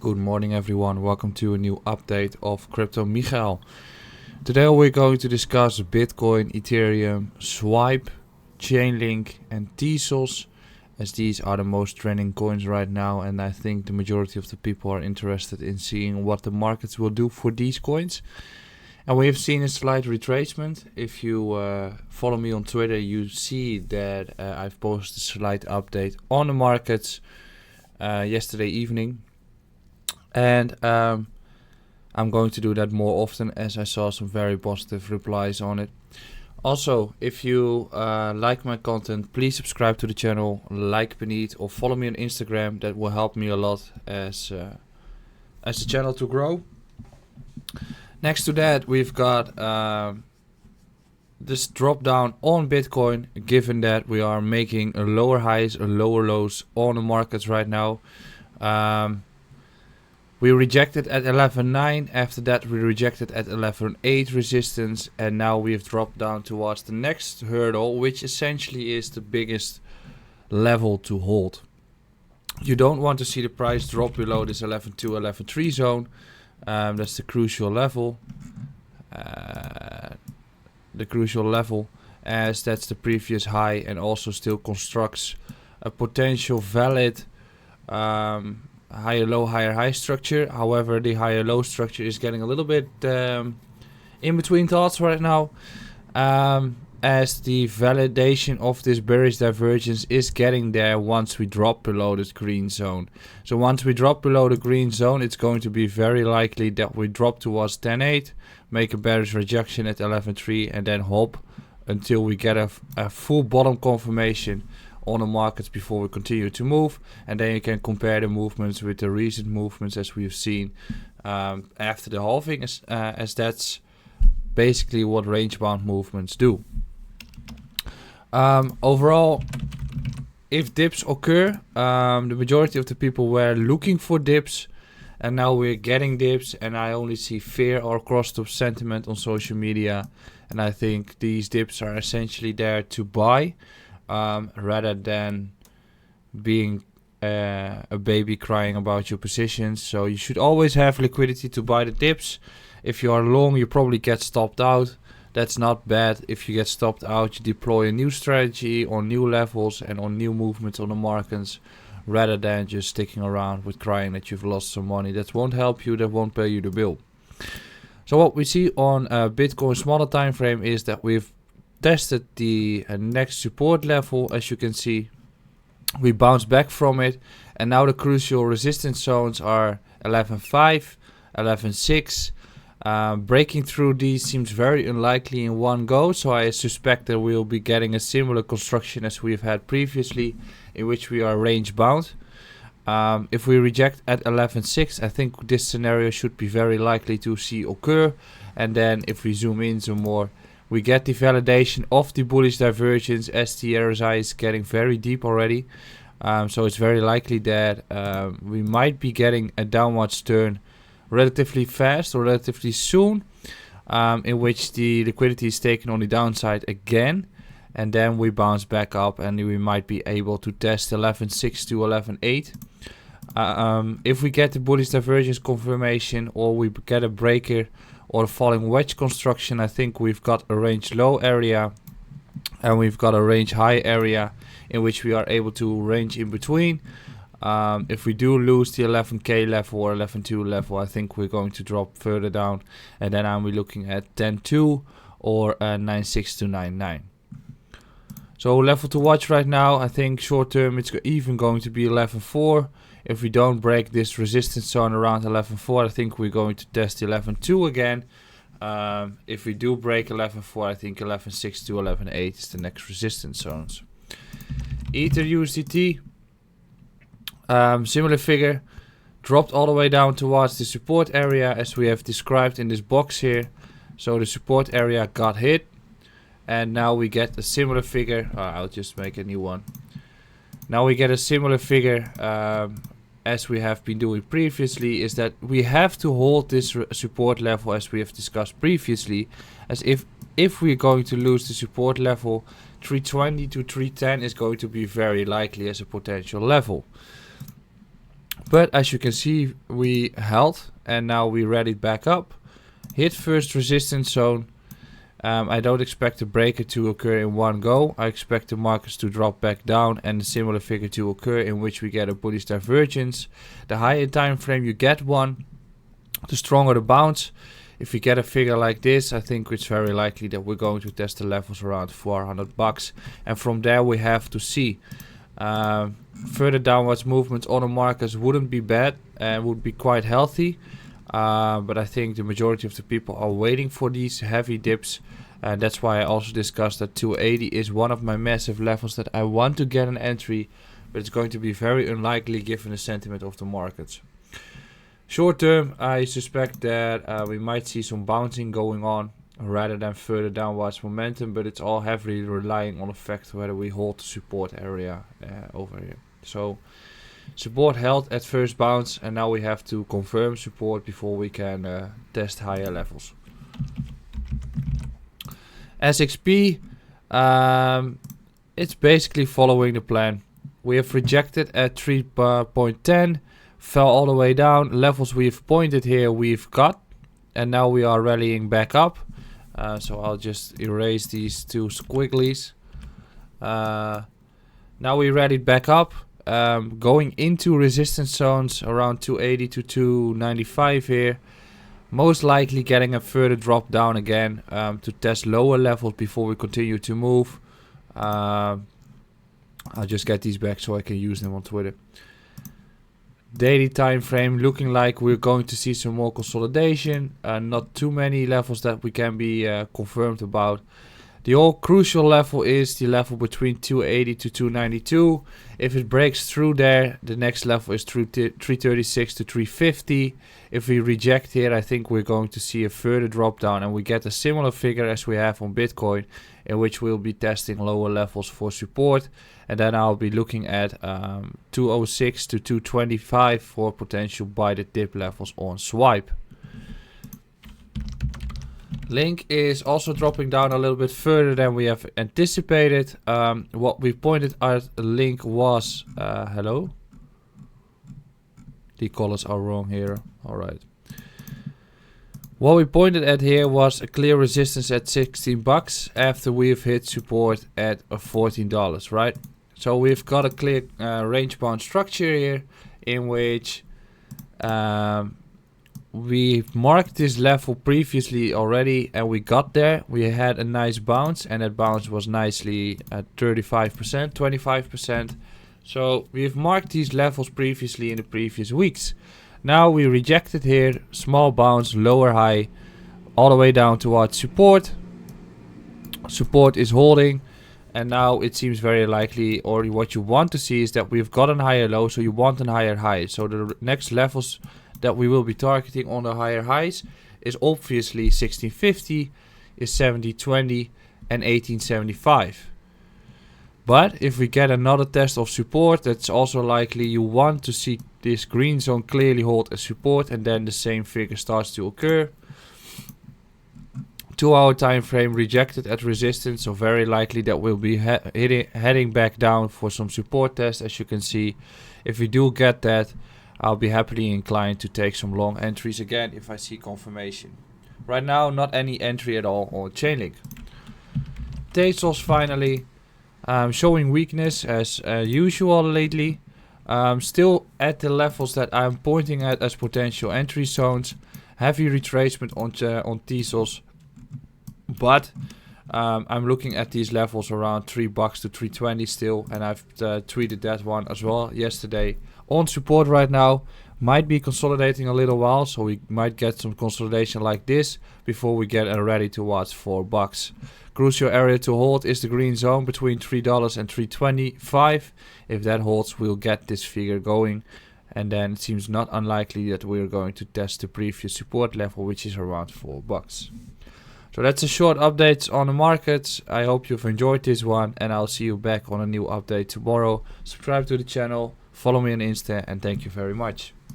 Good morning everyone, welcome to a new update of Crypto Michael. Today we're going to discuss Bitcoin, Ethereum, Swipe, Chainlink and Tezos, as these are the most trending coins right now, and I think the majority of the people are interested in seeing what the markets will do for these coins. And we have seen a slight retracement. If you follow me on Twitter, you see that I've posted a slight update on the markets yesterday evening. And I'm going to do that more often, as I saw some very positive replies on it. Also, if you like my content, please subscribe to the channel, like beneath, or follow me on Instagram. That will help me a lot as the channel to grow. Next to that, we've got this drop down on Bitcoin, given that we are making a lower highs or lower lows on the markets right now. We rejected at 11.9, after that we rejected at 11.8 resistance, and now we have dropped down towards the next hurdle, which essentially is the biggest level to hold. You don't want to see the price drop below this 11.2, 11.3 zone. That's the crucial level. As that's the previous high and also still constructs a potential valid higher low, higher high structure. However, the higher low structure is getting a little bit in between thoughts right now, as the validation of this bearish divergence is getting there once we drop below this green zone. So once we drop below the green zone, it's going to be very likely that we drop towards 10.8, make a bearish rejection at 11.3, and then hop until we get a full bottom confirmation on the markets before we continue to move. And then you can compare the movements with the recent movements as we've seen after the halving, as that's basically what range bound movements do. Overall, if dips occur, the majority of the people were looking for dips, and now we're getting dips, and I only see fear or cross-top sentiment on social media, and I think these dips are essentially there to buy, rather than being a baby crying about your positions. So you should always have liquidity to buy the dips. If you are long, you probably get stopped out. That's not bad. If you get stopped out, you deploy a new strategy on new levels and on new movements on the markets, rather than just sticking around with crying that you've lost some money. That won't help you, that won't pay you the bill. So what we see on Bitcoin smaller time frame is that we've tested the next support level. As you can see, we bounced back from it, and now the crucial resistance zones are 11.5, 11.6. Breaking through these seems very unlikely in one go, so I suspect that we'll be getting a similar construction as we've had previously, in which we are range bound. If we reject at 11.6, I think this scenario should be very likely to see occur. And then if we zoom in some more, we get the validation of the bullish divergence, as the RSI is getting very deep already. So it's very likely that we might be getting a downwards turn relatively fast or relatively soon, in which the liquidity is taken on the downside again, and then we bounce back up and we might be able to test 11.6 to 11.8. If we get the bullish divergence confirmation, or we get a breaker or a falling wedge construction, I think we've got a range low area and we've got a range high area in which we are able to range in between. If we do lose the 11k level or 11.2 level, I think we're going to drop further down, and then I'm looking at 10.2 or 9.6 to 9.9. So level to watch right now, I think short term it's even going to be 11.4. If we don't break this resistance zone around 11.4, I think we're going to test 11.2 again. If we do break 11.4, I think 11.6 to 11.8 is the next resistance zones. Ether USDT, similar figure, dropped all the way down towards the support area as we have described in this box here. So the support area got hit, and now we get a similar figure. I'll just make a new one. Now we get a similar figure as we have been doing previously, is that we have to hold this support level as we have discussed previously, as if we're going to lose the support level, 320 to 310 is going to be very likely as a potential level. But as you can see, we held and now we rallied back up, hit first resistance zone. I don't expect the breaker to occur in one go. I expect the markets to drop back down and a similar figure to occur, in which we get a bullish divergence. The higher time frame you get one, the stronger the bounce. If we get a figure like this, I think it's very likely that we're going to test the levels around $400, and from there we have to see. Further downwards movements on the markets wouldn't be bad and would be quite healthy. But I think the majority of the people are waiting for these heavy dips, and that's why I also discussed that 280 is one of my massive levels that I want to get an entry, but it's going to be very unlikely given the sentiment of the markets. Short term, I suspect that we might see some bouncing going on rather than further downwards momentum, but it's all heavily relying on the fact whether we hold the support area over here. So support held at first bounce, and now we have to confirm support before we can test higher levels. SXP, it's basically following the plan. We have rejected at 3.10, fell all the way down. Levels we've pointed here we've got, and now we are rallying back up. So I'll just erase these two squigglies. Now we rallied back up. Going into resistance zones around 280 to 295 here, most likely getting a further drop down again to test lower levels before we continue to move. I'll just get these back so I can use them on Twitter. Daily time frame looking like we're going to see some more consolidation, not too many levels that we can be confirmed about. The all crucial level is the level between 280 to 292. If it breaks through there, the next level is through 336 to 350. If we reject here, I think we're going to see a further drop down, and we get a similar figure as we have on Bitcoin, in which we'll be testing lower levels for support. And then I'll be looking at 206 to 225 for potential buy the dip levels on Swipe. Link is also dropping down a little bit further than we have anticipated. What we pointed at Link was hello. The colors are wrong here. Alright. What we pointed at here was a clear resistance at $16 after we've hit support at $14, right? So we've got a clear range bound structure here, in which we marked this level previously already, and we got there. We had a nice bounce, and that bounce was nicely at 35%, 25%. So we've marked these levels previously in the previous weeks. Now we rejected here, small bounce, lower high, all the way down towards support. Support is holding, and now it seems very likely, or what you want to see is that we've got a higher low, so you want a higher high. So the next levels that we will be targeting on the higher highs is obviously 1650, is 7020, and 1875. But if we get another test of support, that's also likely. You want to see this green zone clearly hold as support, and then the same figure starts to occur. 2 hour time frame rejected at resistance, so very likely that we'll be heading back down for some support test. As you can see, if we do get that, I'll be happily inclined to take some long entries again if I see confirmation. Right now, not any entry at all on Chainlink. Tezos finally showing weakness as usual lately. Still at the levels that I'm pointing at as potential entry zones. Heavy retracement on Tezos, but I'm looking at these levels around $3 to 320 still, and I've tweeted that one as well yesterday. On support right now, might be consolidating a little while, so we might get some consolidation like this before we get ready towards $4. Crucial area to hold is the green zone between $3 and 325. If that holds, we'll get this figure going, and then it seems not unlikely that we're going to test the previous support level, which is around $4. So that's a short update on the markets. I hope you've enjoyed this one, and I'll see you back on a new update tomorrow. Subscribe to the channel, follow me on Insta, and thank you very much.